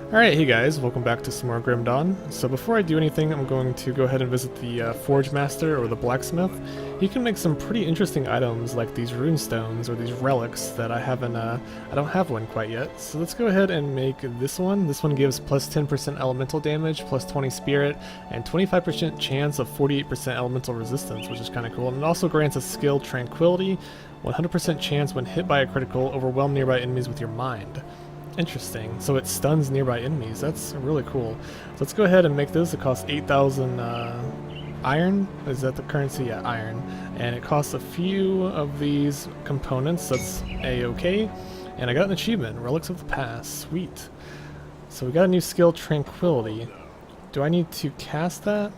Alright, hey guys, welcome back to some more Grim Dawn. So before I do anything, I'm going to go ahead and visit the Forge Master, or the Blacksmith. He can make some pretty interesting items like these rune stones or these relics that I don't have one quite yet. So let's go ahead and make this one. This one gives plus 10% elemental damage, plus 20 spirit, and 25% chance of 48% elemental resistance, which is kind of cool. And it also grants a skill Tranquility, 100% chance when hit by a critical, overwhelm nearby enemies with your mind. Interesting. So it stuns nearby enemies. That's really cool. So let's go ahead and make this. It costs 8,000 iron. Is that the currency? Yeah, iron. And it costs a few of these components. That's a-okay. And I got an achievement. Relics of the Past. Sweet. So we got a new skill, Tranquility. Do I need to cast that?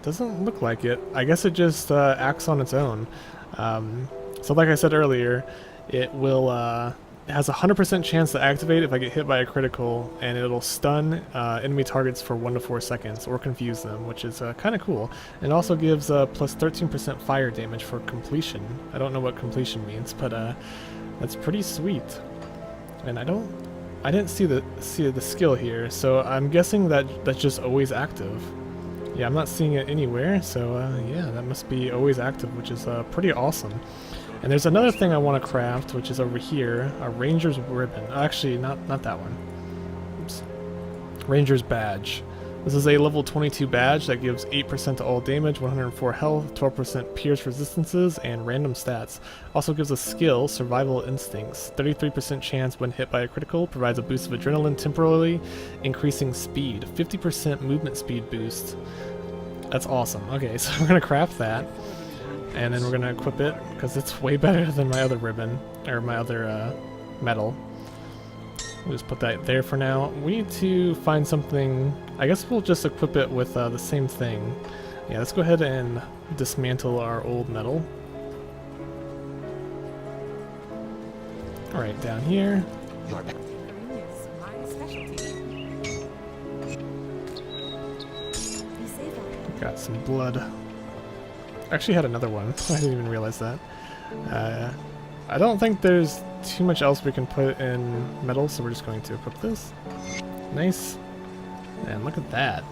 Doesn't look like it. I guess it just acts on its own. So like I said earlier, it will it has a 100% chance to activate if I get hit by a critical, and it'll stun enemy targets for 1 to 4 seconds or confuse them, which is kind of cool. It also gives plus 13% fire damage for completion. I don't know what completion means, but that's pretty sweet. And I didn't see the skill here, so I'm guessing that that's just always active. Yeah, I'm not seeing it anywhere, so yeah, that must be always active, which is pretty awesome. And there's another thing I want to craft, which is over here, a Ranger's Ribbon. Actually, not that one. Oops. Ranger's Badge. This is a level 22 badge that gives 8% to all damage, 104 health, 12% pierce resistances, and random stats. Also gives a skill, Survival Instincts. 33% chance when hit by a critical, provides a boost of adrenaline temporarily, increasing speed. 50% movement speed boost. That's awesome. Okay, so we're going to craft that. And then we're going to equip it, because it's way better than my other ribbon, or my other metal. We'll just put that there for now. We need to find something. I guess we'll just equip it with the same thing. Yeah, let's go ahead and dismantle our old metal. Alright, down here. Got some blood. Actually had another one. I didn't even realize that. I don't think there's too much else we can put in metal, so we're just going to equip this. Nice. And look at that.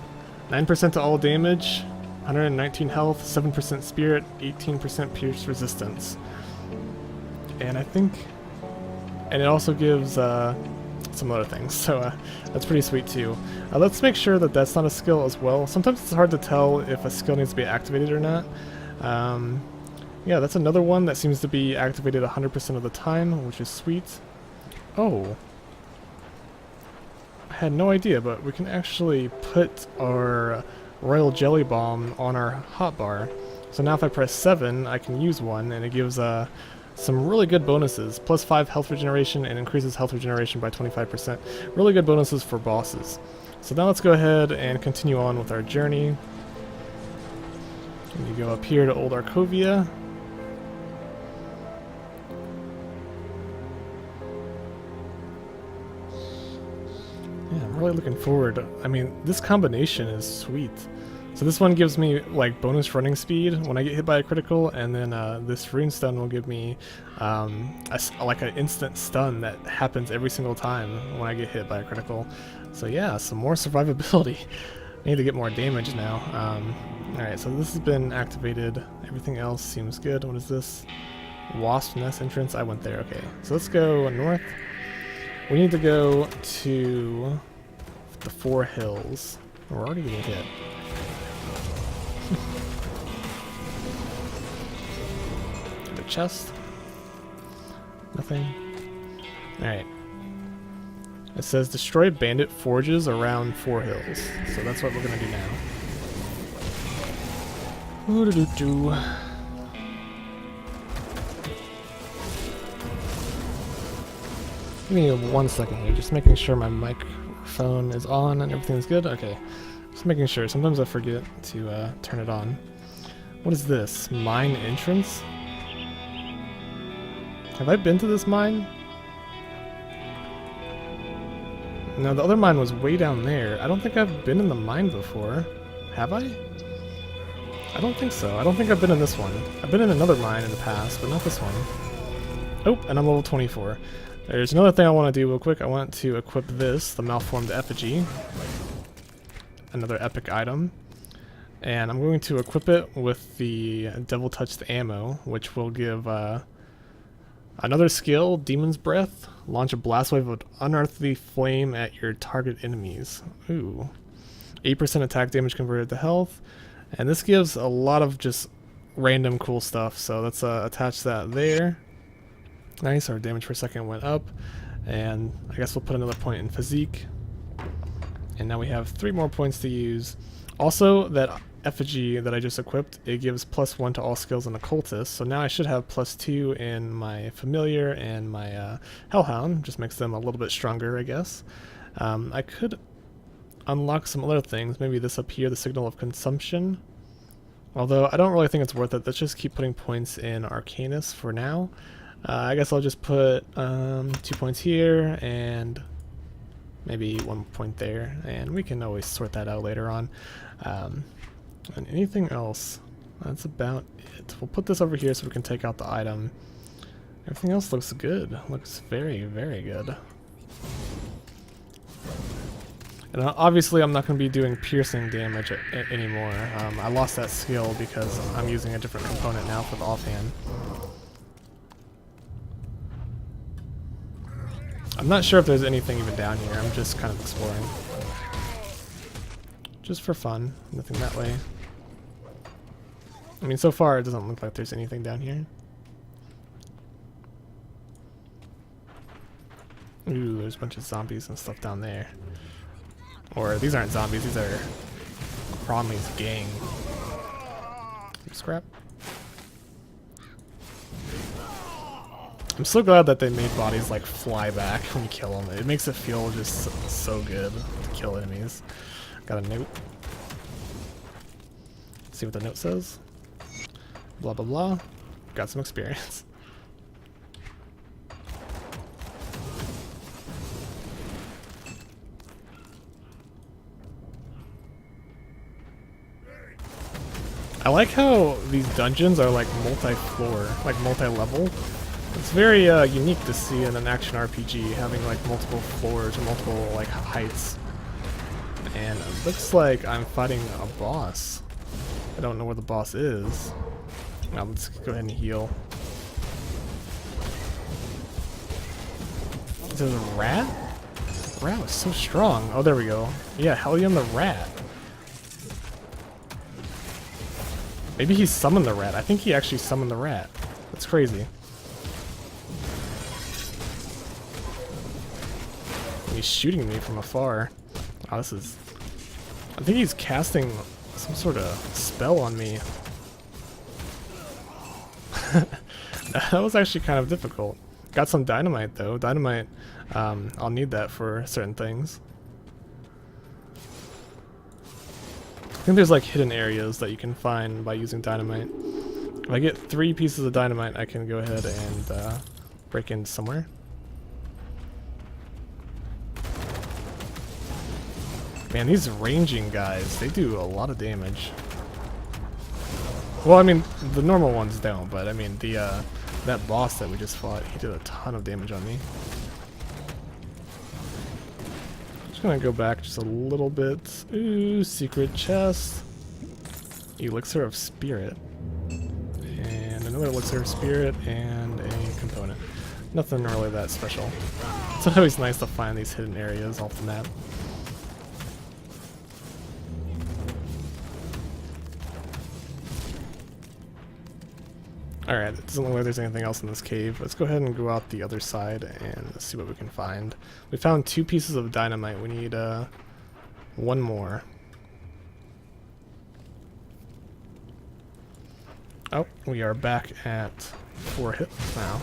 9% to all damage, 119 health, 7% spirit, 18% pierce resistance. And I think... And it also gives some other things, so that's pretty sweet too. Let's make sure that that's not a skill as well. Sometimes it's hard to tell if a skill needs to be activated or not. Yeah, that's another one that seems to be activated 100% of the time, which is sweet. Oh. I had no idea, but we can actually put our Royal Jelly Bomb on our hotbar. So now if I press 7, I can use one, and it gives some really good bonuses. Plus 5 health regeneration and increases health regeneration by 25%. Really good bonuses for bosses. So now let's go ahead and continue on with our journey. We go up here to Old Arcovia. Yeah, I'm really looking forward. I mean, this combination is sweet. So this one gives me like bonus running speed when I get hit by a critical, and then this runestone will give me like an instant stun that happens every single time when I get hit by a critical. So yeah, some more survivability. I need to get more damage now. Alright, so this has been activated. Everything else seems good. What is this? Wasp Nest entrance? I went there. Okay, so let's go north. We need to go to the 4 hills. We're already getting hit. The chest? Nothing? Alright. It says destroy bandit forges around 4 hills. So that's what we're gonna do now. Ooh-doo-doo-doo. Give me 1 second here, just making sure my microphone is on and everything's good. Okay, just making sure. Sometimes I forget to turn it on. What is this? Mine entrance? Have I been to this mine? No, the other mine was way down there. I don't think I've been in the mine before. Have I? I don't think so. I don't think I've been in this one. I've been in another mine in the past, but not this one. Oh, and I'm level 24. There's another thing I want to do real quick. I want to equip this, the Malformed Effigy. Another epic item. And I'm going to equip it with the Devil Touched Ammo, which will give another skill, Demon's Breath. Launch a blast wave of unearthly flame at your target enemies. Ooh. 8% attack damage converted to health. And this gives a lot of just random cool stuff. So let's attach that there. Nice, our damage per second went up. And I guess we'll put another point in physique. And now we have 3 more points to use. Also, that effigy that I just equipped, it gives +1 to all skills in occultist. So now I should have +2 in my familiar and my hellhound. Just makes them a little bit stronger, I guess. I could unlock some other things. Maybe this up here, the signal of consumption. Although I don't really think it's worth it. Let's just keep putting points in Arcanus for now. I guess I'll just put 2 points here and maybe 1 point there, and we can always sort that out later on. And anything else? That's about it. We'll put this over here so we can take out the item. Everything else looks good. Looks very, very good. And obviously I'm not going to be doing piercing damage anymore. I lost that skill because I'm using a different component now for the offhand. I'm not sure if there's anything even down here. I'm just kind of exploring. Just for fun. Nothing that way. I mean, so far it doesn't look like there's anything down here. Ooh, there's a bunch of zombies and stuff down there. Or these aren't zombies, these are Cronley's gang. Scrap. I'm so glad that they made bodies like fly back when you kill them. It makes it feel just so good to kill enemies. Got a note. Let's see what the note says. Blah blah blah. Got some experience. I like how these dungeons are like multi-floor, like multi-level. It's very unique to see in an action RPG, having like multiple floors or multiple like heights. And it looks like I'm fighting a boss. I don't know where the boss is. Now let's go ahead and heal. Is there a rat? The rat was so strong. Oh, there we go. Yeah, Hellion the rat. Maybe he summoned the rat. I think he actually summoned the rat. That's crazy. He's shooting me from afar. Oh, this is... I think he's casting some sort of spell on me. That was actually kind of difficult. Got some dynamite though. Dynamite, I'll need that for certain things. I think there's like hidden areas that you can find by using dynamite. If I get 3 pieces of dynamite, I can go ahead and break in somewhere. Man, these ranging guys, they do a lot of damage. Well, I mean, the normal ones don't, but I mean, the that boss that we just fought, he did a ton of damage on me. Just gonna go back just a little bit. Ooh, secret chest. Elixir of Spirit. And another Elixir of Spirit and a component. Nothing really that special. It's always nice to find these hidden areas off the map. Alright, it doesn't look like there's anything else in this cave. Let's go ahead and go out the other side and see what we can find. We found 2 pieces of dynamite. We need 1 more. Oh, we are back at 4 hits now.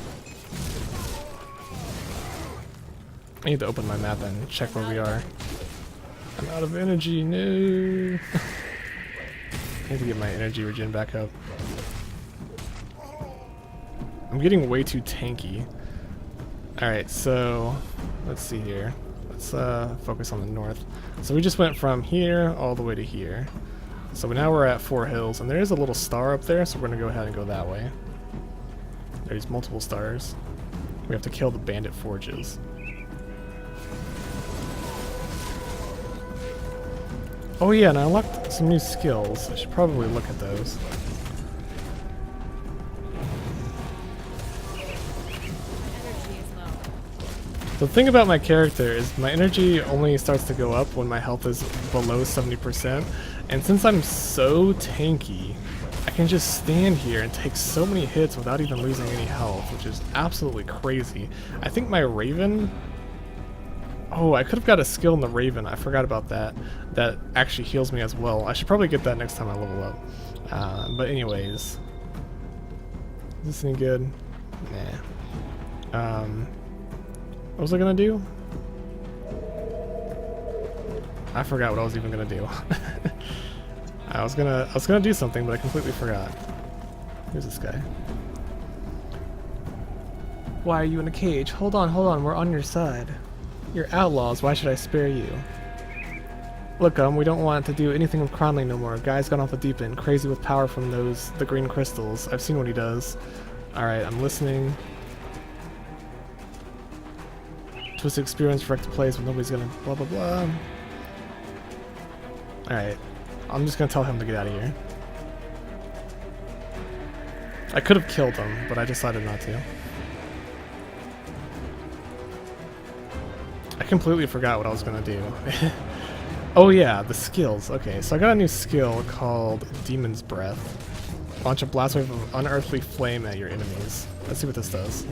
I need to open my map and check where we are. I'm out of energy, no! I need to get my energy regen back up. I'm getting way too tanky. Alright, so let's see here. Let's focus on the north. So we just went from here all the way to here. So now we're at 4 hills, and there is a little star up there, so we're going to go ahead and go that way. There's multiple stars. We have to kill the bandit forges. Oh yeah, and I unlocked some new skills. I should probably look at those. The thing about my character is my energy only starts to go up when my health is below 70%, and since I'm so tanky, I can just stand here and take so many hits without even losing any health, which is absolutely crazy. I think my Raven... Oh, I could have got a skill in the Raven, I forgot about that. That actually heals me as well. I should probably get that next time I level up. But anyways... Is this any good? Nah. What was I gonna do? I forgot what I was even gonna do. I was gonna do something, but I completely forgot. Who's this guy? Why are you in a cage? Hold on, we're on your side. You're outlaws, why should I spare you? Look, we don't want to do anything with Cronley no more. Guy's gone off the deep end, crazy with power from the green crystals. I've seen what he does. Alright, I'm listening. Twisted experience, wrecked place, but nobody's gonna blah blah blah. Alright, I'm just gonna tell him to get out of here. I could have killed him, but I decided not to. I completely forgot what I was gonna do. Oh yeah, the skills. Okay, so I got a new skill called Demon's Breath. Launch a blast wave of unearthly flame at your enemies. Let's see what this does.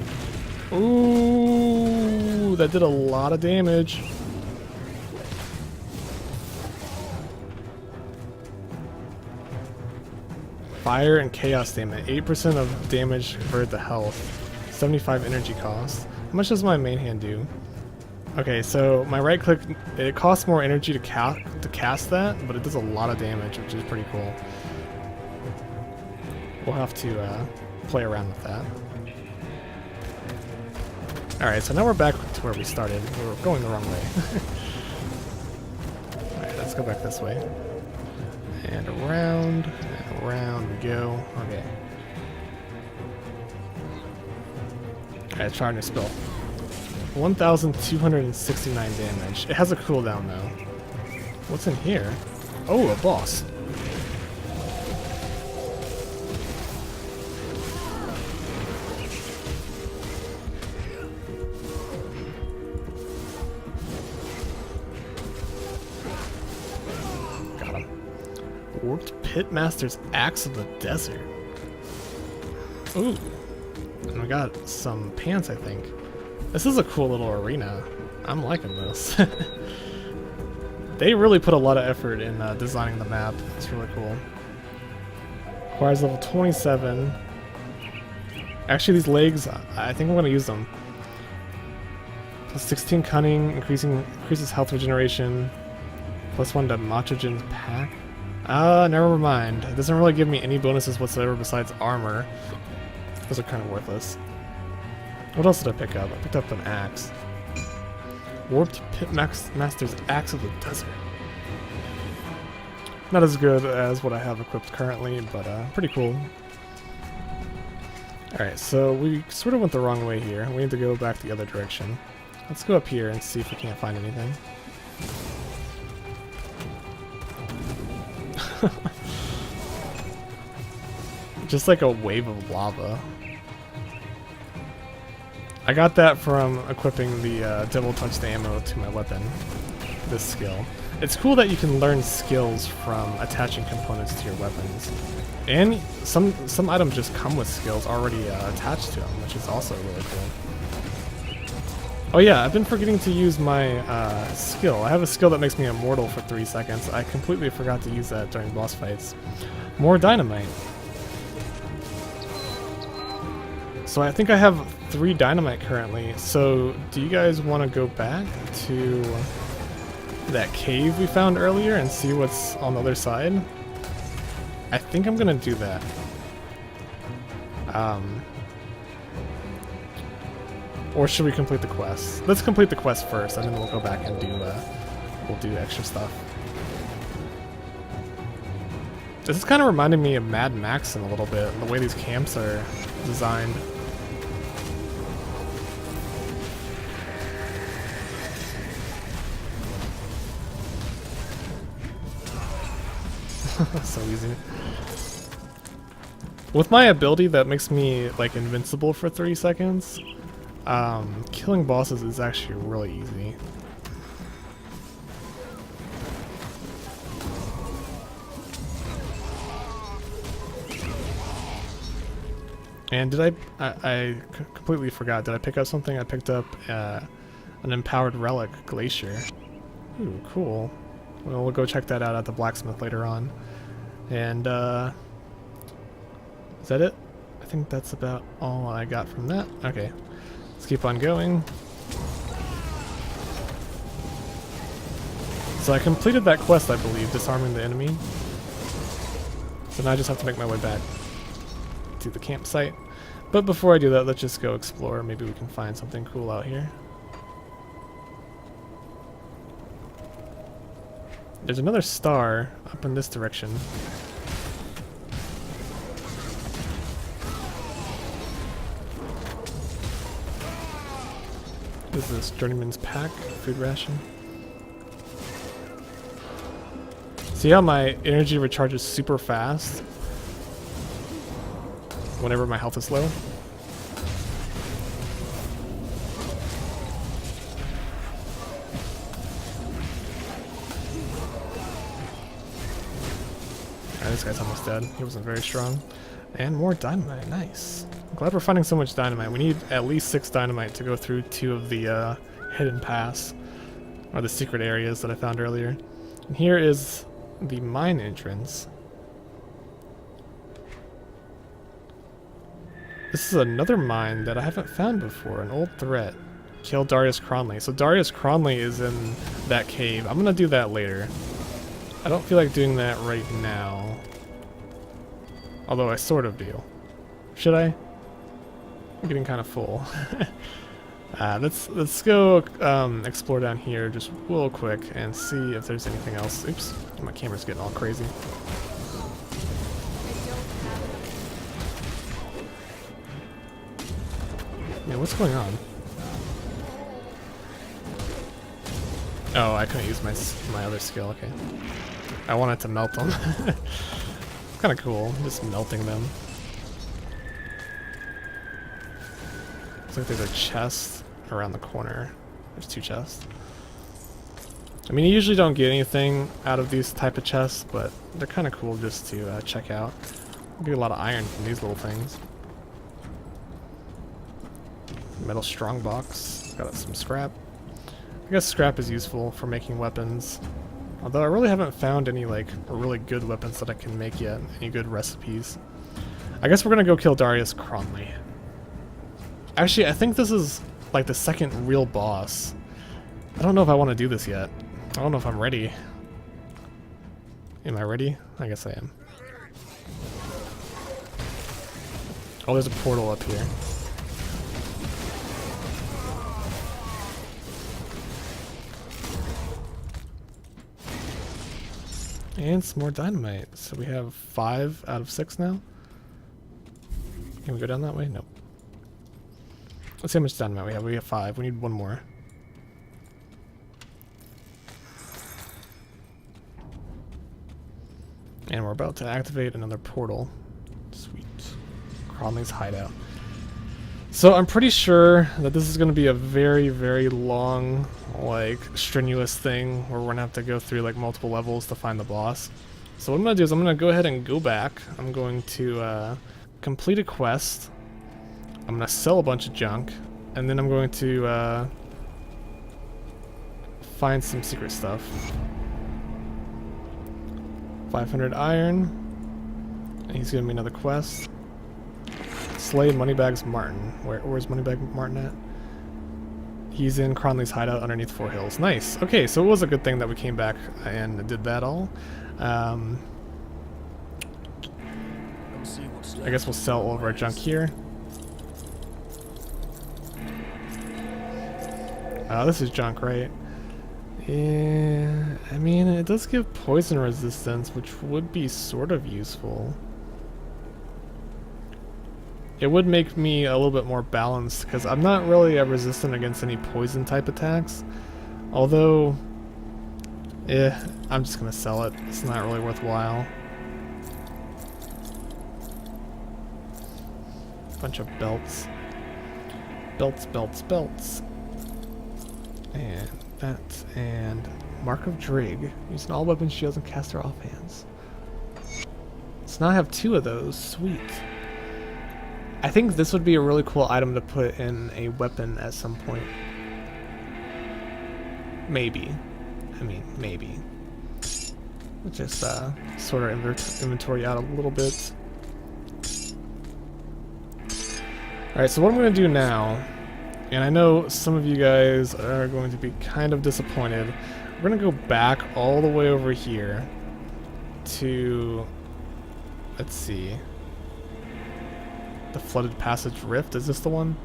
Ooh, that did a lot of damage. Fire and chaos damage. 8% of damage converted to health. 75 energy cost. How much does my main hand do? Okay, so my right click, it costs more energy to cast that, but it does a lot of damage, which is pretty cool. We'll have to play around with that. Alright, so now we're back to where we started. We were going the wrong way. Alright, let's go back this way. And around we go. Okay. Alright, let's try our new spell. 1,269 damage. It has a cooldown though. What's in here? Oh, a boss. Got him. Warped Pitmaster's Axe of the Desert. Ooh. And we got some pants, I think. This is a cool little arena. I'm liking this. They really put a lot of effort in designing the map. It's really cool. Requires level 27. Actually, these legs, I think I'm going to use them. Plus 16 cunning, increases health regeneration. Plus 1 to Machogen's pack. Never mind. It doesn't really give me any bonuses whatsoever besides armor. Those are kind of worthless. What else did I pick up? I picked up an axe. Warped Pitmaster's Axe of the Desert. Not as good as what I have equipped currently, but pretty cool. Alright, so we sort of went the wrong way here. We need to go back the other direction. Let's go up here and see if we can't find anything. Just like a wave of lava. I got that from equipping the Devil Touch the ammo to my weapon, this skill. It's cool that you can learn skills from attaching components to your weapons. And some items just come with skills already attached to them, which is also really cool. Oh yeah, I've been forgetting to use my skill. I have a skill that makes me immortal for 3 seconds. I completely forgot to use that during boss fights. More Dynamite. So I think I have 3 Dynamite currently, so do you guys want to go back to that cave we found earlier and see what's on the other side? I think I'm gonna do that. Or should we complete the quest? Let's complete the quest first, and then we'll go back and do extra stuff. This is kind of reminding me of Mad Max in a little bit, the way these camps are designed. So easy. With my ability that makes me like invincible for 3 seconds, killing bosses is actually really easy. And did I completely forgot, did I pick up something? I picked up an empowered relic, Glacier. Ooh, cool. Well, we'll go check that out at the blacksmith later on. And is that it? I think that's about all I got from that. Okay, let's keep on going. So I completed that quest, I believe, disarming the enemy. So now I just have to make my way back to the campsite. But before I do that, let's just go explore. Maybe we can find something cool out here. There's another star up in this direction. What is this? Journeyman's Pack? Food ration? See how my energy recharges super fast whenever my health is low? Alright, this guy's almost dead. He wasn't very strong. And more dynamite, nice. I'm glad we're finding so much dynamite. We need at least 6 dynamite to go through 2 of the hidden paths, or the secret areas that I found earlier. And here is the mine entrance. This is another mine that I haven't found before, an old threat. Kill Darius Cronley. So Darius Cronley is in that cave. I'm gonna do that later. I don't feel like doing that right now. Although I sort of do. Should I? I'm getting kind of full. Let's go explore down here just real quick and see if there's anything else. Oops, my camera's getting all crazy. Yeah, what's going on? Oh, I couldn't use my other skill. Okay, I wanted to melt them. It's kind of cool, just melting them. Looks like there's a chest around the corner. There's 2 chests. I mean, you usually don't get anything out of these type of chests, but they're kind of cool just to check out. You get a lot of iron from these little things. Metal strongbox. Got some scrap. I guess scrap is useful for making weapons. Although I really haven't found any like really good weapons that I can make yet. Any good recipes. I guess we're gonna go kill Darius Cronley. Actually, I think this is like the second real boss. I don't know if I want to do this yet. I don't know if I'm ready. Am I ready? I guess I am. Oh, there's a portal up here. And some more dynamite. So we have 5 out of 6 now. Can we go down that way? Nope. Let's see how much dynamite we have. We have 5. We need 1 more. And we're about to activate another portal. Sweet. Cronley's hideout. So I'm pretty sure that this is going to be a very, very long, like, strenuous thing where we're going to have to go through, like, multiple levels to find the boss. So what I'm going to do is I'm going to go ahead and go back. I'm going to complete a quest. I'm going to sell a bunch of junk. And then I'm going to find some secret stuff. 500 iron. And he's giving me another quest. Slay Moneybags Martin. Where's Moneybag Martin at? He's in Cronley's hideout underneath 4 hills. Nice. Okay, so it was a good thing that we came back and did that all. I guess we'll sell all of our junk here. This is junk, right? Yeah, I mean, it does give poison resistance, which would be sort of useful. It would make me a little bit more balanced, because I'm not really resistant against any poison type attacks. Although, I'm just going to sell it. It's not really worthwhile. Bunch of belts. Belts, belts, belts. And that, and Mark of Drig. Using all weapons, shields, and caster offhands. So now I have 2 of those. Sweet. I think this would be a really cool item to put in a weapon at some point. Maybe. I mean, maybe. Just sort our inventory out a little bit. Alright, so what I'm going to do now, and I know some of you guys are going to be kind of disappointed, we're going to go back all the way over here to, let's see, the Flooded Passage Rift. Is this the one?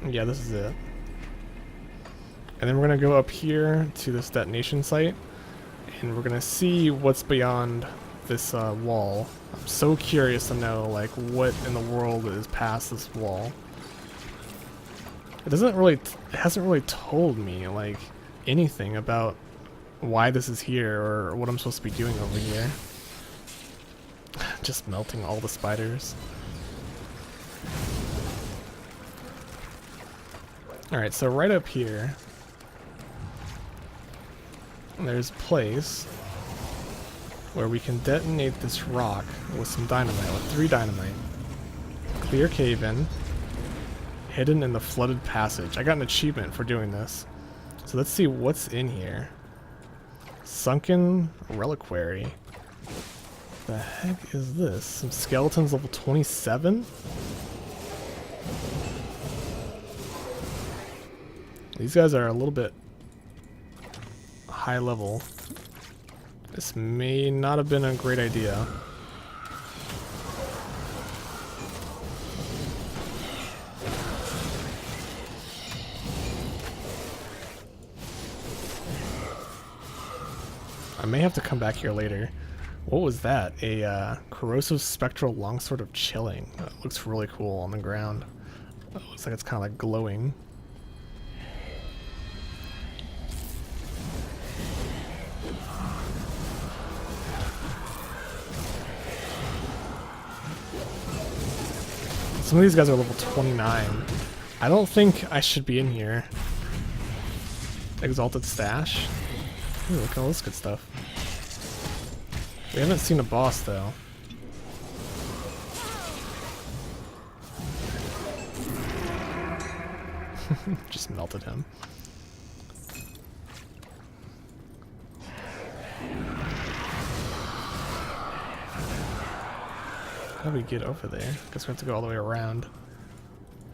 Yeah, this is it. And then we're going to go up here to this detonation site, and we're going to see what's beyond this wall. I'm so curious to know, like, what in the world is past this wall. It doesn't really, it hasn't really told me, like, anything about why this is here or what I'm supposed to be doing over here. Just melting all the spiders. Alright, so right up here, there's a place where we can detonate this rock with some dynamite, with 3 dynamite. Clear cave-in, hidden in the flooded passage. I got an achievement for doing this. So let's see what's in here. Sunken reliquary. The heck is this? Some skeletons level 27? These guys are a little bit high level. This may not have been a great idea. I may have to come back here later. What was that? A corrosive spectral longsword of chilling. That looks really cool on the ground. It looks like it's kind of like glowing. Some of these guys are level 29. I don't think I should be in here. Exalted Stash. Ooh, look at all this good stuff. We haven't seen a boss though. Just melted him. How do we get over there? Guess we have to go all the way around.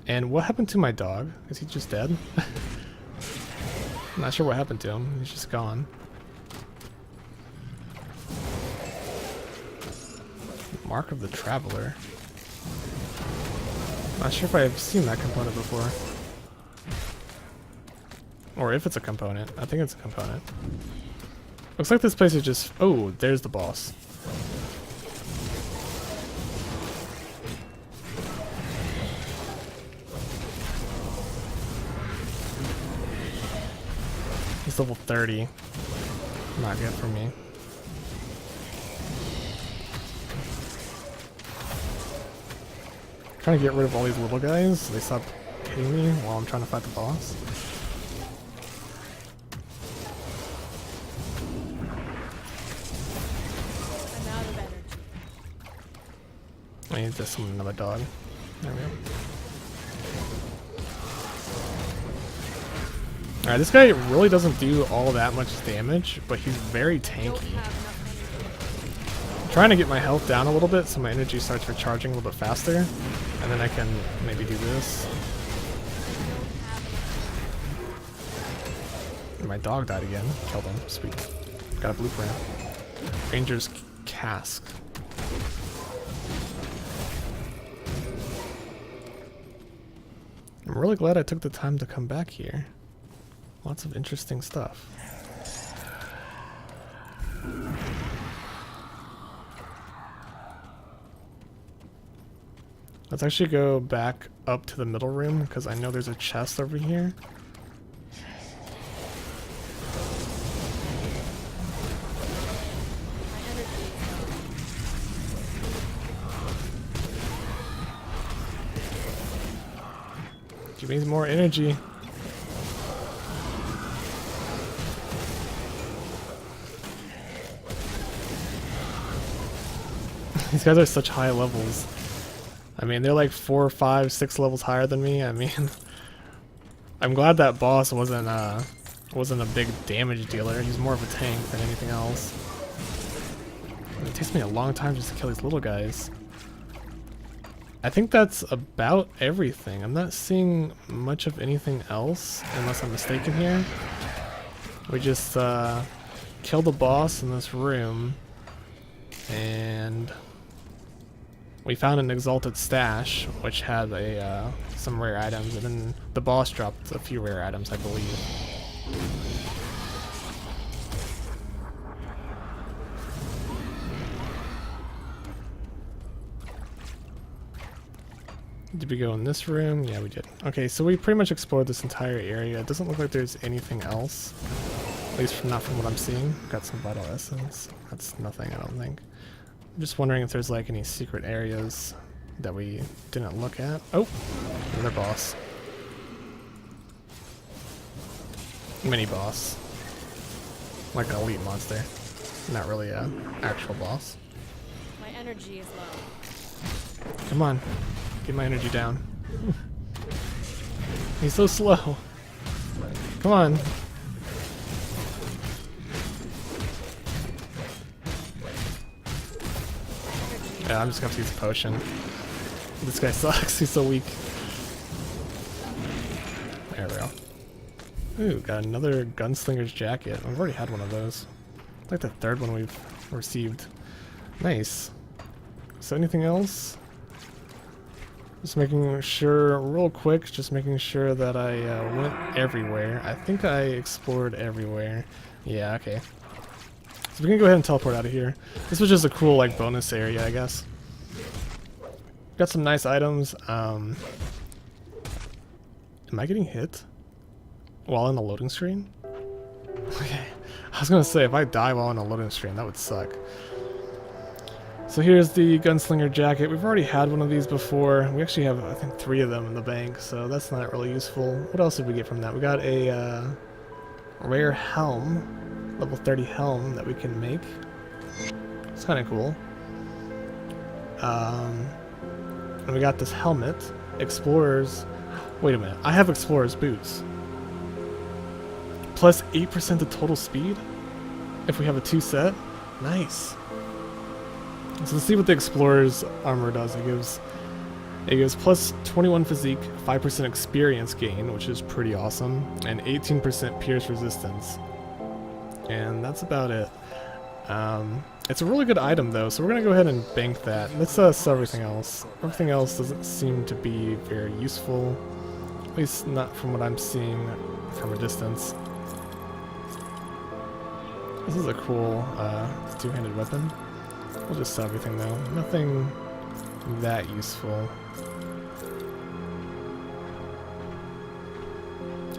And what happened to my dog? Is he just dead? I'm not sure what happened to him. He's just gone. Mark of the Traveler. Not sure if I've seen that component before. Or if it's a component. I think it's a component. Looks like this place is just... Oh, there's the boss. He's level 30. Not good for me. Trying to get rid of all these little guys so they stop hitting me while I'm trying to fight the boss. I need to summon another dog. There we go. Alright, this guy really doesn't do all that much damage, but he's very tanky. I'm trying to get my health down a little bit so my energy starts recharging a little bit faster, and then I can maybe do this. And my dog died again. Killed him. Sweet. Got a blueprint. Ranger's Cask. I'm really glad I took the time to come back here. Lots of interesting stuff. Let's actually go back up to the middle room because I know there's a chest over here. Give me more energy. These guys are such high levels. I mean, they're like 4, 5, 6 levels higher than me. I mean, I'm glad that boss wasn't a big damage dealer. He's more of a tank than anything else. It takes me a long time just to kill these little guys. I think that's about everything. I'm not seeing much of anything else, unless I'm mistaken here. We just killed the boss in this room, and we found an exalted stash, which had some rare items, and then the boss dropped a few rare items, I believe. Did we go in this room? Yeah, we did. Okay, so we pretty much explored this entire area. It doesn't look like there's anything else. At least not from what I'm seeing. Got some vital essence. That's nothing, I don't think. I'm just wondering if there's like any secret areas that we didn't look at. Oh! Another boss. Mini boss. Like an elite monster. Not really an actual boss. My energy is low. Come on. Get my energy down. He's so slow. Come on. Yeah, I'm just gonna have to use a potion. This guy sucks. He's so weak. There we go. Ooh, got another gunslinger's jacket. I've already had one of those. It's like the third one we've received. Nice. So anything else? Just making sure, real quick, just making sure that I went everywhere. I think I explored everywhere. Yeah, okay. So we can go ahead and teleport out of here. This was just a cool, like, bonus area, I guess. Got some nice items. Am I getting hit while in the loading screen? Okay. I was gonna say, if I die while in a loading screen, that would suck. So here's the gunslinger jacket. We've already had one of these before. We actually have, I think, 3 of them in the bank, so that's not really useful. What else did we get from that? We got a rare helm, level 30 helm that we can make. It's kind of cool. And we got this helmet. Explorers. Wait a minute. I have Explorer's boots. Plus 8% of total speed if we have a 2 set. Nice. So let's see what the Explorer's armor does. It gives plus 21 physique, 5% experience gain, which is pretty awesome, and 18% pierce resistance. And that's about it. It's a really good item though, so we're gonna go ahead and bank that. Let's sell everything else. Everything else doesn't seem to be very useful, at least not from what I'm seeing from a distance. This is a cool two-handed weapon. We'll just sell everything though. Nothing that useful.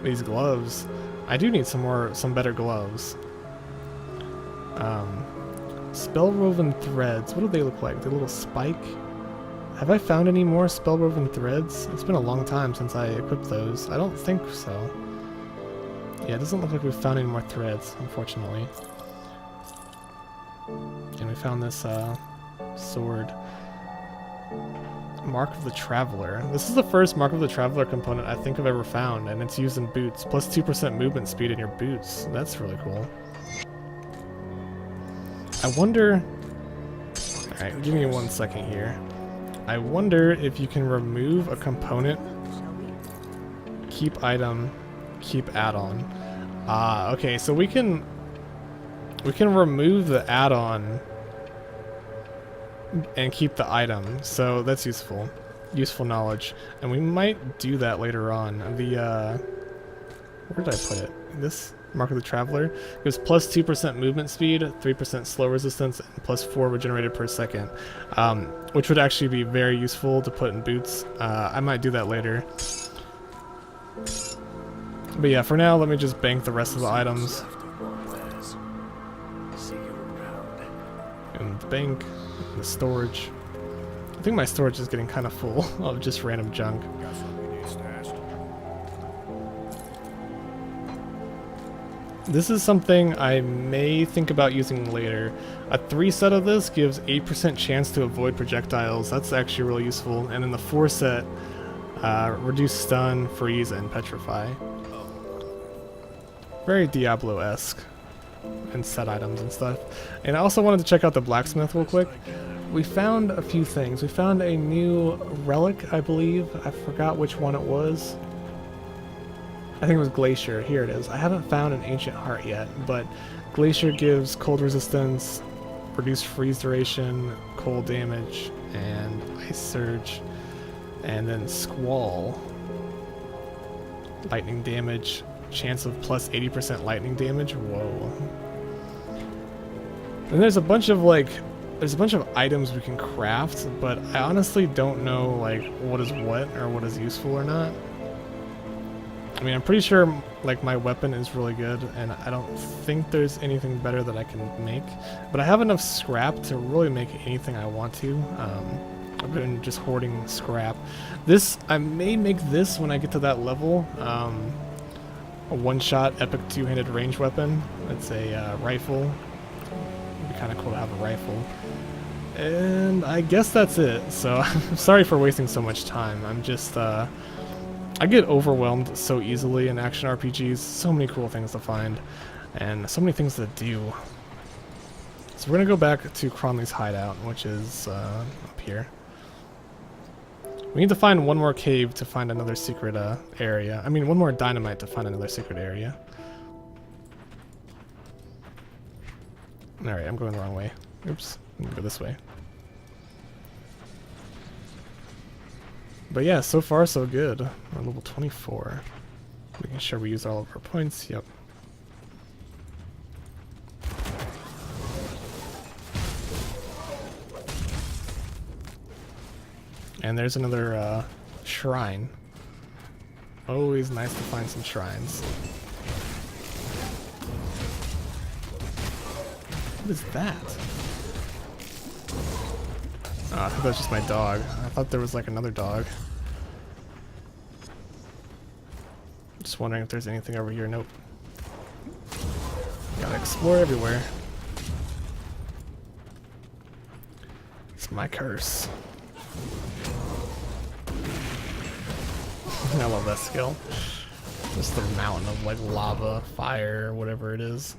These gloves. I do need some better gloves. Spellwoven threads. What do they look like? The little spike? Have I found any more spellwoven threads? It's been a long time since I equipped those. I don't think so. Yeah, it doesn't look like we've found any more threads, unfortunately. And we found this sword. Mark of the Traveler. This is the first Mark of the Traveler component I think I've ever found, and it's used in boots. Plus 2% movement speed in your boots. That's really cool. I wonder... Alright, give me 1 second here. I wonder if you can remove a component, keep item, keep add-on. Okay, so we can remove the add-on and keep the item, so that's useful. Useful knowledge. And we might do that later on. Where did I put it? This Mark of the Traveler gives plus 2% movement speed, 3% slow resistance, and plus 4 regenerated per second, which would actually be very useful to put in boots. I might do that later. But yeah, for now, let me just bank the rest of the items. And the bank, the storage. I think my storage is getting kind of full of just random junk. This is something I may think about using later. A 3 set of this gives 8% chance to avoid projectiles. That's actually really useful. And then the 4 set, reduce stun, freeze, and petrify. Very Diablo-esque. And set items and stuff. And I also wanted to check out the blacksmith real quick. We found a few things. We found a new relic, I believe. I forgot which one it was. I think it was Glacier. Here it is. I haven't found an Ancient Heart yet, but Glacier gives cold resistance, reduced freeze duration, cold damage, and Ice Surge, and then Squall. Lightning damage, chance of plus 80% lightning damage. Whoa. And there's a bunch of items we can craft, but I honestly don't know like what is what or what is useful or not. I mean, I'm pretty sure like my weapon is really good, and I don't think there's anything better that I can make. But I have enough scrap to really make anything I want to. I've been just hoarding scrap. This, I may make this when I get to that level. A one-shot epic two-handed range weapon. It's a rifle. It'd be kind of cool to have a rifle. And I guess that's it. So I'm sorry for wasting so much time. I'm just I get overwhelmed so easily in action RPGs. So many cool things to find, and so many things to do. So we're gonna go back to Cronley's hideout, which is up here. We need to find one more cave to find another secret area. I mean, one more dynamite to find another secret area. Alright, I'm going the wrong way. Oops, I'm gonna go this way. But yeah, so far so good. We're level 24. Making sure we use all of our points. Yep. And there's another shrine. Always nice to find some shrines. What is that? Oh, I thought that was just my dog. I thought there was like another dog. Just wondering if there's anything over here. Nope. Gotta explore everywhere. It's my curse. I love that skill. Just the mountain of like lava, fire, whatever it is.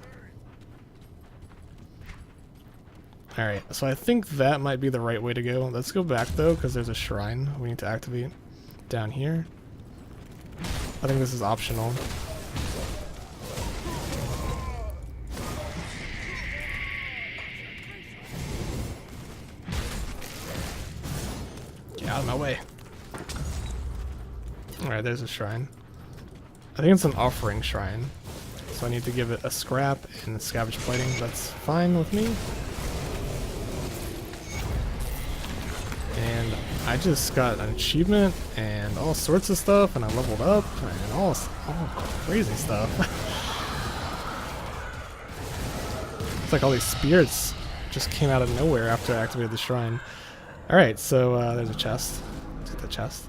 Alright, so I think that might be the right way to go. Let's go back though, because there's a shrine we need to activate down here. I think this is optional. Get out of my way. Alright, there's a shrine. I think it's an offering shrine. So I need to give it a scrap and scavenge plating. That's fine with me. And I just got an achievement and all sorts of stuff, and I leveled up and all crazy stuff. It's like all these spirits just came out of nowhere after I activated the shrine. Alright, so there's a chest. Let's get the chest.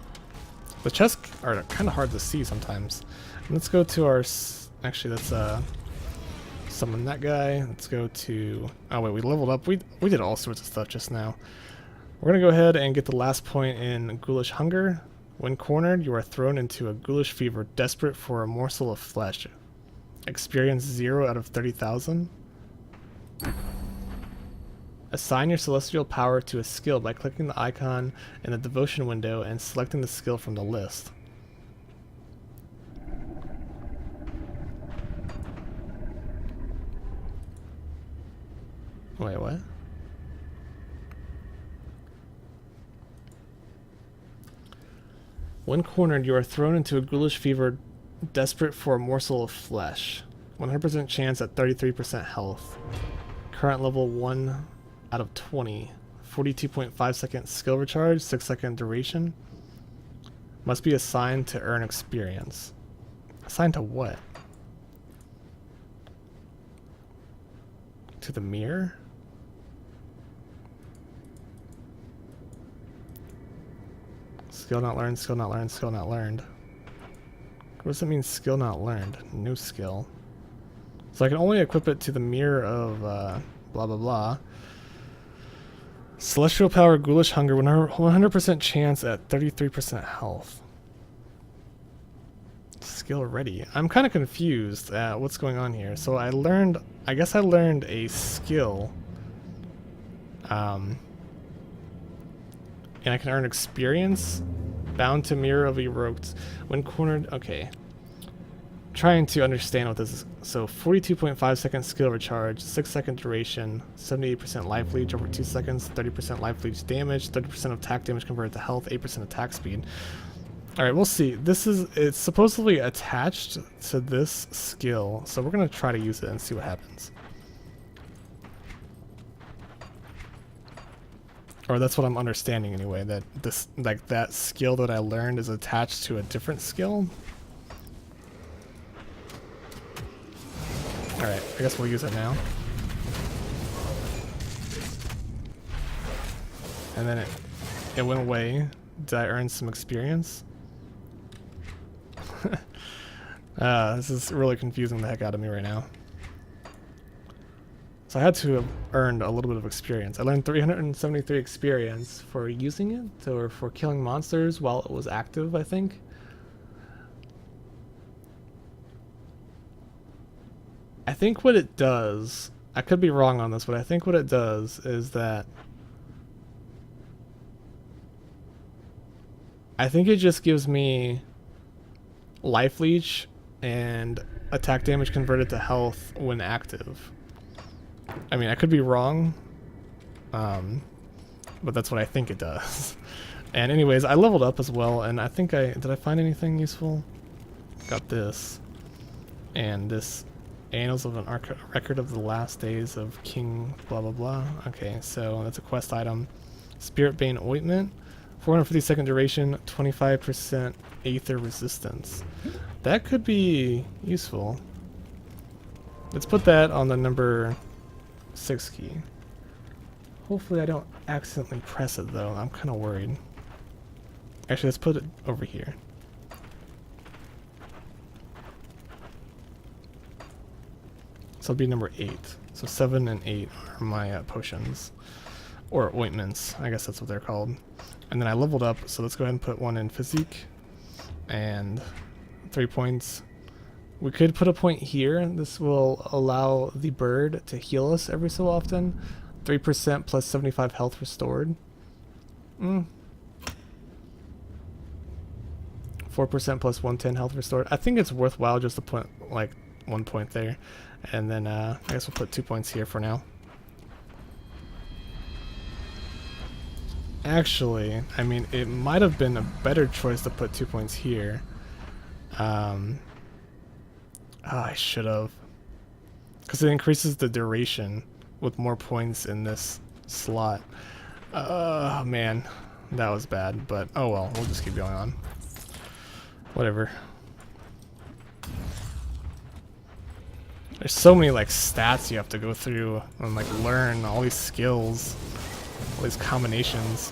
The chests are kind of hard to see sometimes. Let's go to our... Actually, let's summon that guy. Let's go to... Oh wait, we leveled up. We did all sorts of stuff just now. We're going to go ahead and get the last point in Ghoulish Hunger. When cornered, you are thrown into a ghoulish fever, desperate for a morsel of flesh. Experience 0 out of 30,000. Assign your celestial power to a skill by clicking the icon in the devotion window and selecting the skill from the list. Wait, what? When cornered, you are thrown into a ghoulish fever, desperate for a morsel of flesh. 100% chance at 33% health. Current level 1 out of 20. 42.5 second skill recharge, 6 second duration. Must be assigned to earn experience. Assigned to what? To the mirror? Skill not learned, skill not learned, skill not learned. What does it mean, skill not learned? New skill. So I can only equip it to the mirror of blah blah blah. Celestial power, ghoulish hunger, 100% chance at 33% health. Skill ready. I'm kind of confused at what's going on here. So I guess I learned a skill. And I can earn experience. Bound to mirror of evoked when cornered. Okay. Trying to understand what this is. So 42.5 second skill recharge, 6-second duration, 78% life leech over 2 seconds, 30% life leech damage, 30% attack damage converted to health, 8% attack speed. Alright, we'll see. It's supposedly attached to this skill, so we're gonna try to use it and see what happens. Or that's what I'm understanding anyway, that that skill that I learned is attached to a different skill. Alright, I guess we'll use it now. And then it went away. Did I earn some experience? This is really confusing the heck out of me right now. So I had to have earned a little bit of experience. I learned 373 experience for using it, or for killing monsters while it was active, I think. I think what it does, I could be wrong on this, but I think what it does is that I think it just gives me life leech and attack damage converted to health when active. I mean, I could be wrong, but that's what I think it does. And anyways, I leveled up as well, and I think did I find anything useful? Got this, and this Annals of an Record of the Last Days of King blah blah blah. Okay, so that's a quest item. Spirit Bane Ointment, 450 second duration, 25% Aether resistance. That could be useful. Let's put that on the number 6 key. Hopefully I don't accidentally press it though. I'm kind of worried. Actually, let's put it over here. So it'll be number 8. So 7 and 8 are my potions. Or ointments. I guess that's what they're called. And then I leveled up, so let's go ahead and put one in physique. And 3 points. We could put a point here. This will allow the bird to heal us every so often. 3% plus 75 health restored. 4% plus 110 health restored. I think it's worthwhile just to put like 1 point there. And then I guess we'll put 2 points here for now. Actually, I mean, it might have been a better choice to put 2 points here. I should have. Because it increases the duration with more points in this slot. Man, that was bad, but oh well, we'll just keep going on. Whatever. There's so many like stats you have to go through and like learn all these skills, all these combinations.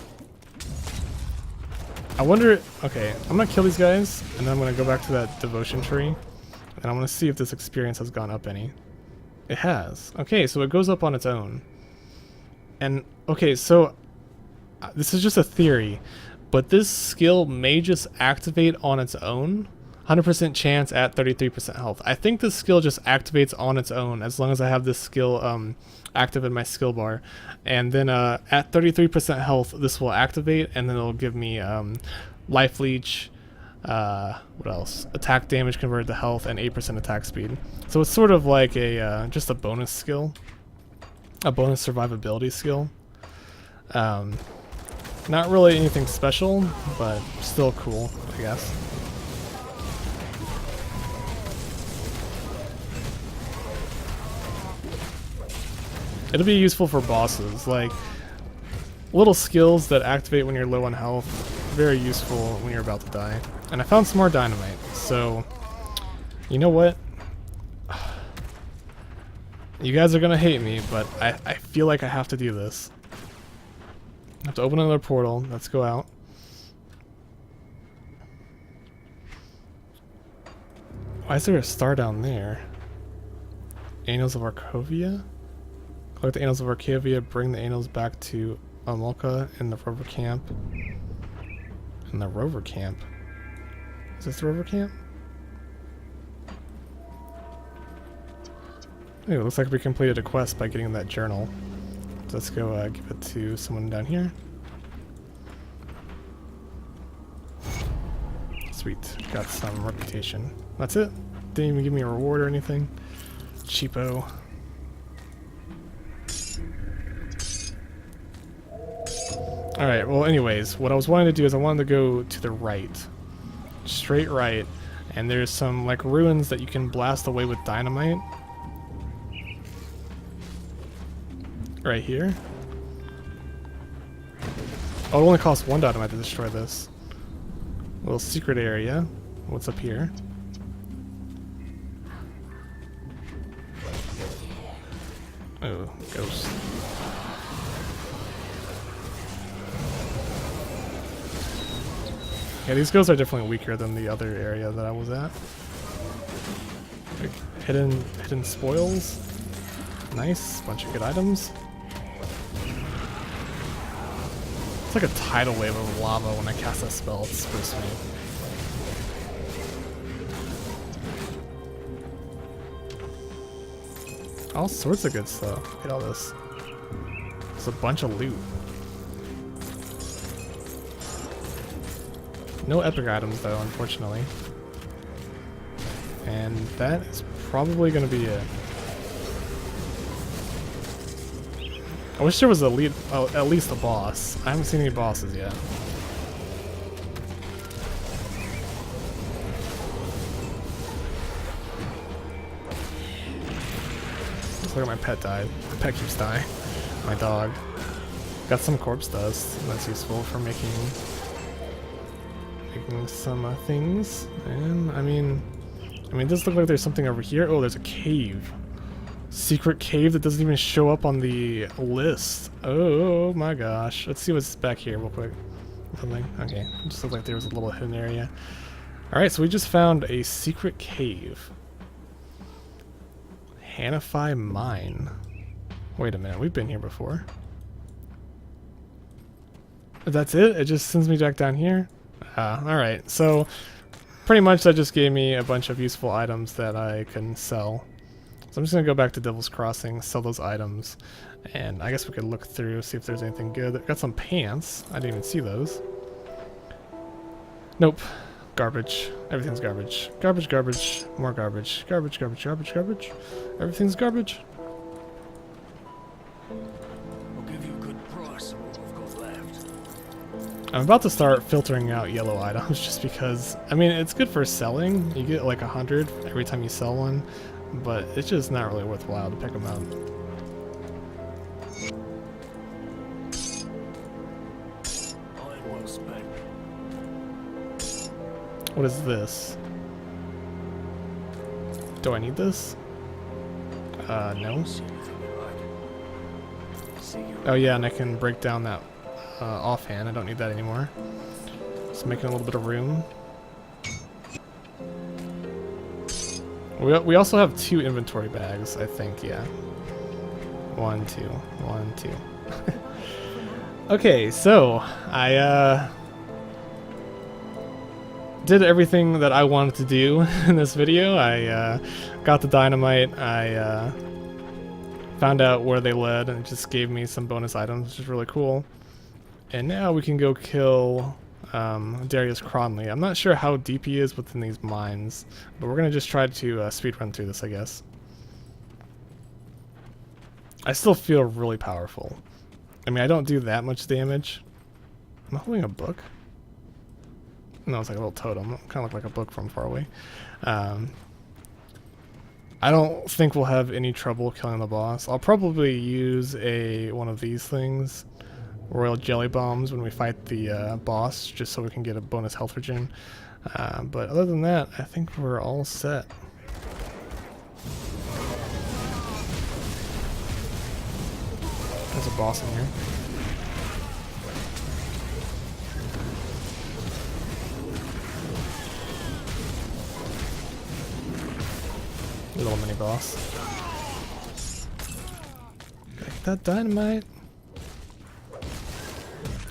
I wonder, okay, I'm gonna kill these guys and then I'm gonna go back to that devotion tree and I'm gonna see if this experience has gone up any. It has. Okay, so it goes up on its own. And okay, so this is just a theory, but this skill may just activate on its own. 100% chance at 33% health. I think this skill just activates on its own as long as I have this skill active in my skill bar. And then at 33% health, this will activate and then it'll give me life leech, what else? Attack damage converted to health and 8% attack speed. So it's sort of like a just a bonus skill, a bonus survivability skill. Not really anything special, but still cool, I guess. It'll be useful for bosses, like little skills that activate when you're low on health. Very useful when you're about to die. And I found some more dynamite, so you know what? You guys are gonna hate me, but I feel like I have to do this. I have to open another portal. Let's go out. Why is there a star down there? Annals of Arcovia. Collect the Annals of Arcovia, bring the Annals back to Amolka in the Rover Camp. In the Rover Camp? Is this the Rover Camp? Ooh, looks like we completed a quest by getting that journal. So let's go give it to someone down here. Sweet, got some reputation. That's it. Didn't even give me a reward or anything. Cheapo. Alright, well anyways, what I was wanting to do is I wanted to go to the right. Straight right. And there's some like ruins that you can blast away with dynamite. Right here. Oh, it only costs 1 dynamite to destroy this. Little secret area. What's up here? Oh, ghost. Yeah, these ghosts are definitely weaker than the other area that I was at. Like hidden spoils. Nice, bunch of good items. It's like a tidal wave of lava when I cast that spell. It's pretty sweet. All sorts of good stuff. Look at all this. It's a bunch of loot. No epic items though, unfortunately. And that is probably going to be it. I wish there was at least a boss. I haven't seen any bosses yet. Just look at my pet died. My pet keeps dying. My dog. Got some corpse dust. That's useful for making some things. And I mean, it does look like there's something over here. Oh, there's a cave. Secret cave that doesn't even show up on the list. Oh my gosh. Let's see what's back here real quick. Something. Okay. It just looked like there was a little hidden area. Alright, so we just found a secret cave. Hanify Mine. Wait a minute, we've been here before. That's it? It just sends me back down here? Alright. So, pretty much that just gave me a bunch of useful items that I can sell. So I'm just going to go back to Devil's Crossing, sell those items, and I guess we could look through, see if there's anything good. Got some pants. I didn't even see those. Nope. Garbage. Everything's garbage. Garbage, garbage, more garbage. Garbage, garbage, garbage, garbage. Everything's garbage. I'll give you a good price on what I've got left. I'm about to start filtering out yellow items just because, I mean, it's good for selling. You get like 100 every time you sell one. But it's just not really worthwhile to pick them up. What is this? Do I need this? No. Oh yeah, and I can break down that offhand. I don't need that anymore. Just making a little bit of room. We also have 2 inventory bags, I think, yeah. 1, 2, 1, 2. Okay, so I did everything that I wanted to do in this video. I got the dynamite, I found out where they led, and it just gave me some bonus items, which is really cool. And now we can go kill Darius Cronley. I'm not sure how deep he is within these mines, but we're gonna just try to speedrun through this, I guess. I still feel really powerful. I mean, I don't do that much damage. Am I holding a book? No, it's like a little totem. Kind of look like a book from far away. I don't think we'll have any trouble killing the boss. I'll probably use one of these things. Royal Jelly Bombs when we fight the boss, just so we can get a bonus health regen. But other than that, I think we're all set. There's a boss in here. Little mini boss. that dynamite.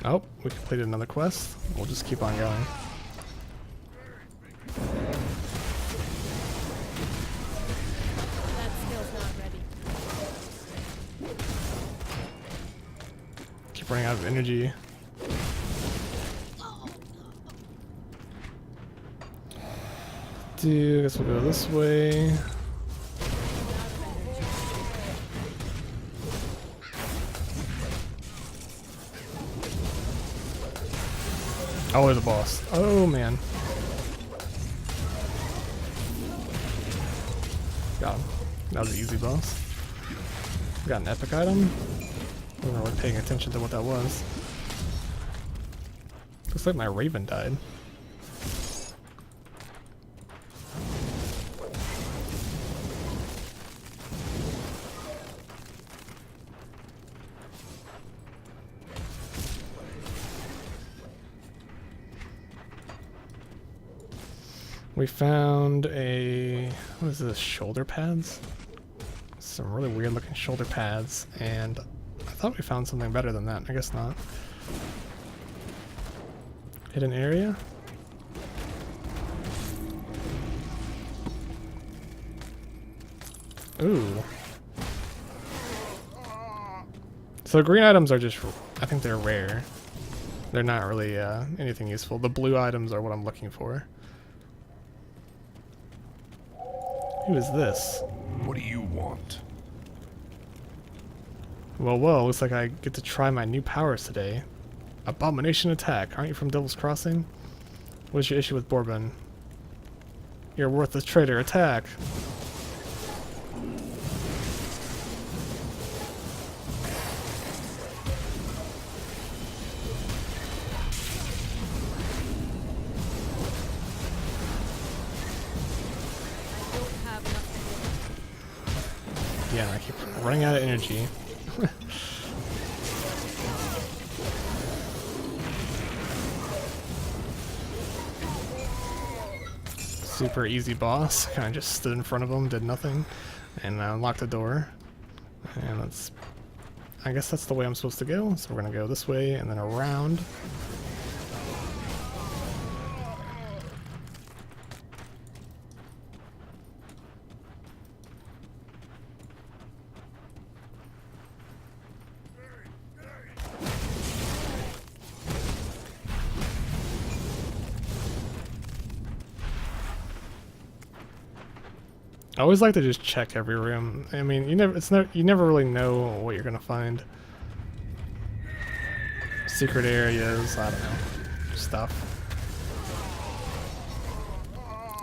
Oh, we completed another quest. We'll just keep on going. That skill's not ready. Keep running out of energy. I guess we'll go this way. Oh, there's a boss. Oh man. Got him. That was an easy boss. Got an epic item. I wasn't really paying attention to what that was. Looks like my raven died. We found a, what is this, shoulder pads? Some really weird looking shoulder pads, and I thought we found something better than that. I guess not. Hidden area? Ooh. So green items are just, I think they're rare. They're not really anything useful. The blue items are what I'm looking for. Who is this? What do you want? Well, looks like I get to try my new powers today. Abomination attack. Aren't you from Devil's Crossing? What's your issue with Bourbon? You're a worthless traitor. Attack! Yeah, I keep running out of energy. Super easy boss. Kind of just stood in front of him, did nothing, and unlocked the door. And that's, I guess that's the way I'm supposed to go. So we're gonna go this way and then around. I always like to just check every room. I mean, you never really know what you're gonna find. Secret areas, I don't know, stuff.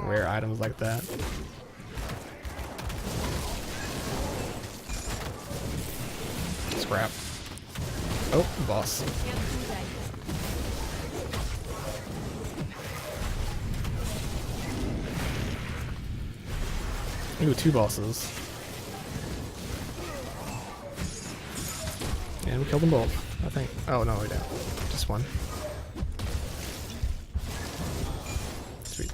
Rare items like that. Scrap. Oh, boss. Ooh, 2 bosses. And we killed them both, I think. Oh, no, we didn't. Just one. Sweet.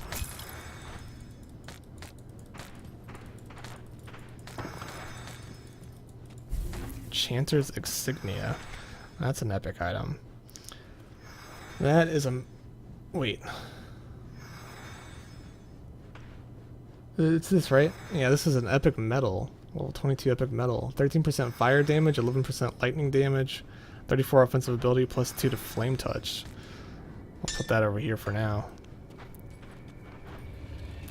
Chanter's Insignia. That's an epic item. That is a... Wait. It's this, right? Yeah, this is an epic metal. Level 22 epic metal. 13% fire damage, 11% lightning damage, 34 offensive ability, plus 2 to flame touch. I'll put that over here for now.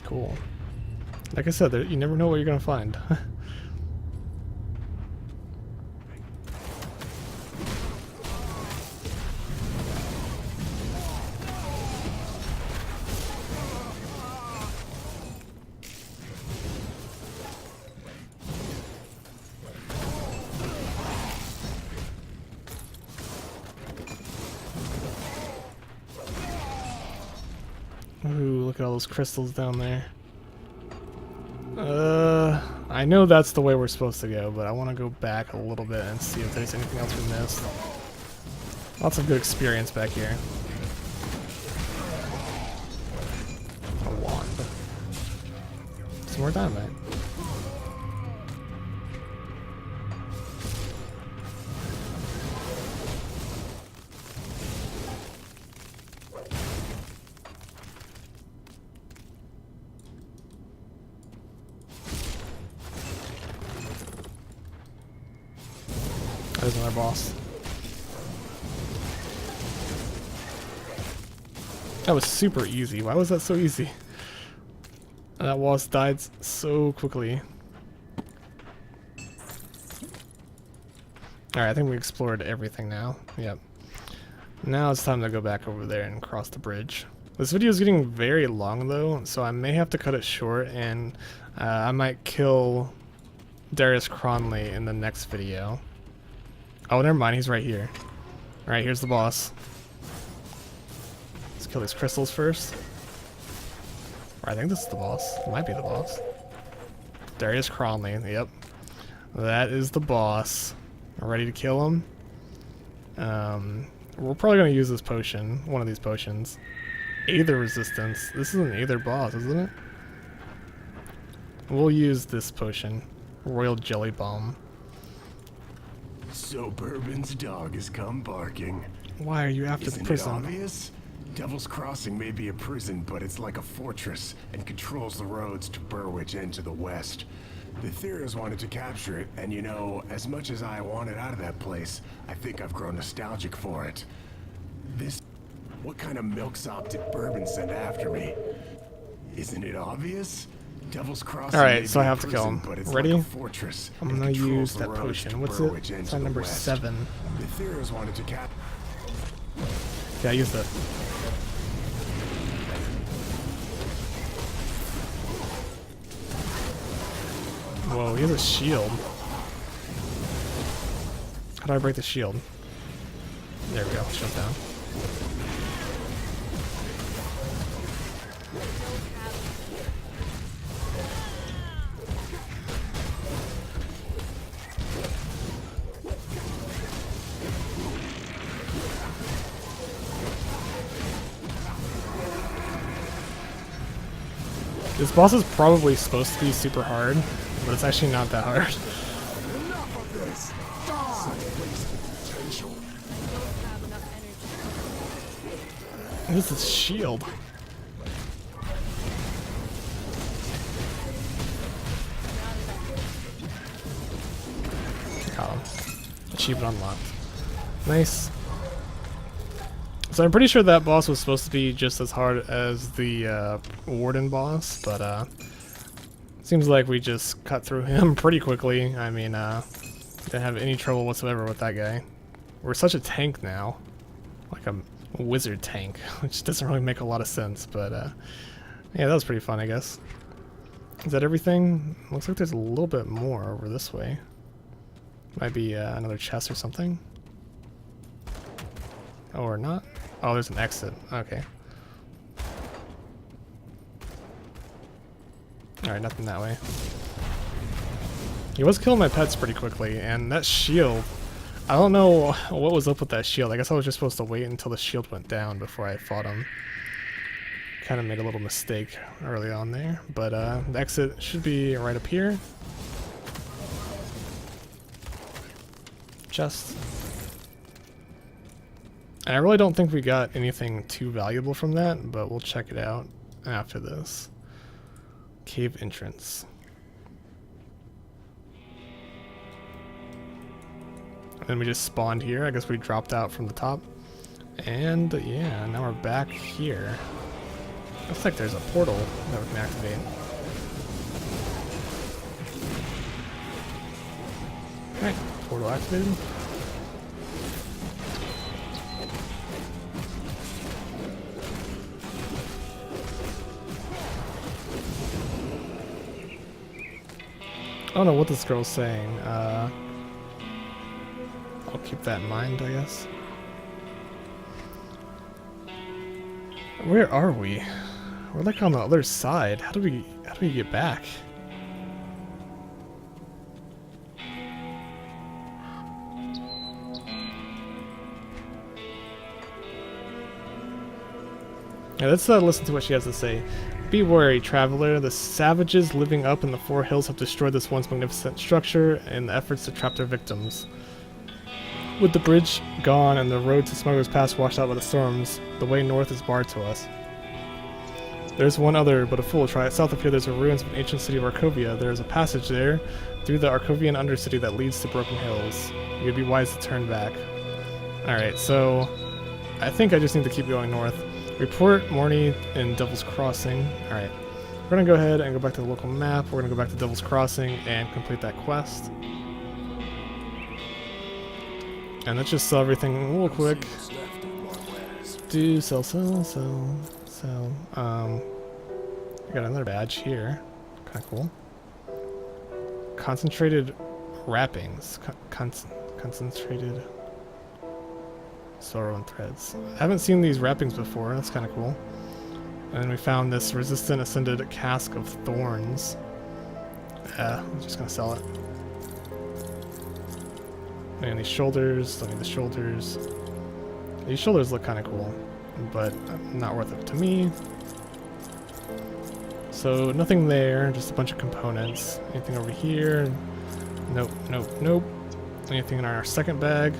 Cool. Like I said, you never know what you're gonna find. Ooh, look at all those crystals down there. I know that's the way we're supposed to go, but I want to go back a little bit and see if there's anything else we missed. Lots of good experience back here. A wand. Some more dynamite. There's another boss. That was super easy. Why was that so easy? That boss died so quickly. Alright, I think we explored everything now. Yep. Now it's time to go back over there and cross the bridge. This video is getting very long though, so I may have to cut it short, and I might kill Darius Cronley in the next video. Oh, never mind, he's right here. Alright, here's the boss. Let's kill these crystals first. Or I think this is the boss. It might be the boss. Darius Cronley, yep. That is the boss. We're ready to kill him. We're probably going to use this potion, one of these potions. Aether resistance. This is an Aether boss, isn't it? We'll use this potion. Royal Jelly Bomb. So Bourbon's dog has come barking. Why are you after the Isn't it prison? obvious? Devil's Crossing may be a prison, but it's like a fortress and controls the roads to Burwich and to the west. The Theras wanted to capture it, and you know, as much as I wanted out of that place, I think I've grown nostalgic for it. What kind of milksop did Bourbon send after me? Isn't it obvious? Devil's Crossing. Alright, so I have to kill him. Ready? Like a fortress I'm and gonna controls use the that roads potion. to What's Burwich it? and It's to on the number west. 7. The Theras wanted to cap. Yeah, I used it. Whoa, he has a shield. How do I break the shield? There we go, shut down. This boss is probably supposed to be super hard, but it's actually not that hard. Enough of this! Die! Potential. Don't have enough energy. This is shield. Got him. Achievement unlocked. Nice. So I'm pretty sure that boss was supposed to be just as hard as the Warden boss, but seems like we just cut through him pretty quickly. I mean, didn't have any trouble whatsoever with that guy. We're such a tank now, like a wizard tank, which doesn't really make a lot of sense, but yeah, that was pretty fun, I guess. Is that everything? Looks like there's a little bit more over this way. Might be another chest or something. Oh, or not? Oh, there's an exit. Okay. Alright, nothing that way. He was killing my pets pretty quickly, and that shield... I don't know what was up with that shield. I guess I was just supposed to wait until the shield went down before I fought him. Kind of made a little mistake early on there, but the exit should be right up here. Just... And I really don't think we got anything too valuable from that, but we'll check it out after this. Cave entrance. And then we just spawned here. I guess we dropped out from the top. And yeah, now we're back here. Looks like there's a portal that we can activate. Alright, portal activated. I don't know what this girl's saying. I'll keep that in mind, I guess. Where are we? We're like on the other side. How do we get back? Yeah, let's listen to what she has to say. Be wary, traveler. The savages living up in the Four Hills have destroyed this once magnificent structure in the efforts to trap their victims. With the bridge gone and the road to Smuggler's Pass washed out by the storms, the way north is barred to us. There's one other, but a fool will try it. South of here, there's the ruins of an ancient city of Arkovia. There's a passage there through the Arkovian Undercity that leads to Broken Hills. You'd be wise to turn back. Alright, so I think I just need to keep going north. Report Morny in Devil's Crossing. Alright, we're going to go ahead and go back to the local map. We're going to go back to Devil's Crossing and complete that quest. And let's just sell everything real quick. Do sell. I got another badge here. Kind of cool. Concentrated wrappings. Concentrated sorrow and threads. I haven't seen these wrappings before. That's kind of cool. And then we found this resistant ascended cask of thorns. I'm just gonna sell it. And these shoulders. Don't need the shoulders. These shoulders look kind of cool, but not worth it to me. So nothing there, just a bunch of components. Anything over here? Nope, nope, nope. Anything in our second bag?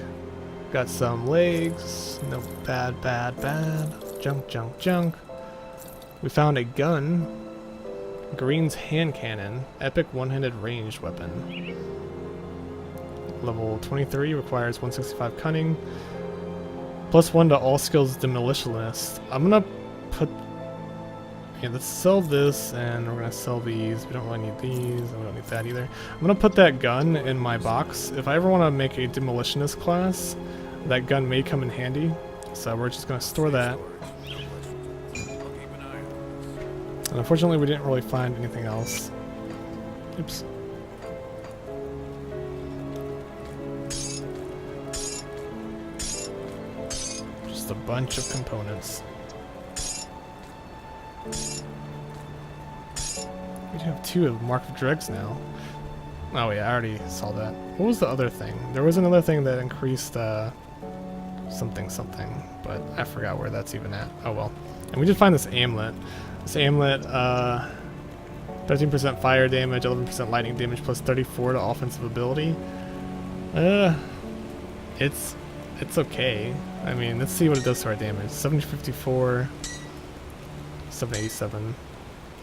Got some legs. Nope, bad, bad, bad. Junk, junk, junk. We found a gun. Green's hand cannon. Epic one-handed ranged weapon. Level 23 requires 165 cunning. +1 to all skills demolitionist. I'm gonna put... Yeah, let's sell this, and we're gonna sell these. We don't really need these, and we don't need that either. I'm gonna put that gun in my box. If I ever want to make a demolitionist class, that gun may come in handy. So we're just gonna store that. And unfortunately, we didn't really find anything else. Oops. Just a bunch of components. We do have 2 of Mark of Dregs now. Oh yeah, I already saw that. What was the other thing? There was another thing that increased something, but I forgot where that's even at. Oh well. And we did find this amulet. This amulet, 13% fire damage, 11% lightning damage, plus 34 to offensive ability. It's okay. I mean, let's see what it does to our damage. 754, 787.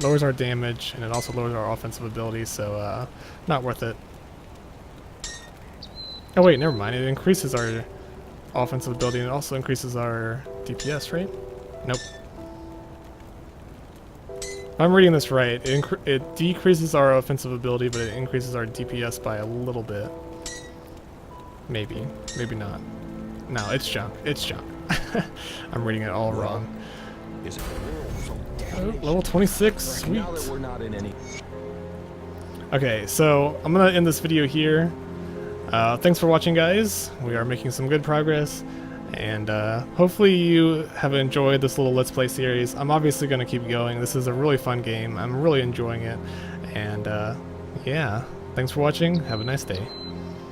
Lowers our damage, and it also lowers our offensive ability, so not worth it. Oh wait, never mind. It increases our offensive ability, and it also increases our DPS, right? Nope. If I'm reading this right, it decreases our offensive ability, but it increases our DPS by a little bit. Maybe. Maybe not. No, it's junk. It's junk. I'm reading it all wrong. Oh, level 26, sweet. Okay, so I'm gonna end this video here. Thanks for watching, guys. We are making some good progress, and hopefully you have enjoyed this little Let's Play series. I'm obviously gonna keep going. This is a really fun game. I'm really enjoying it, and yeah, thanks for watching. Have a nice day.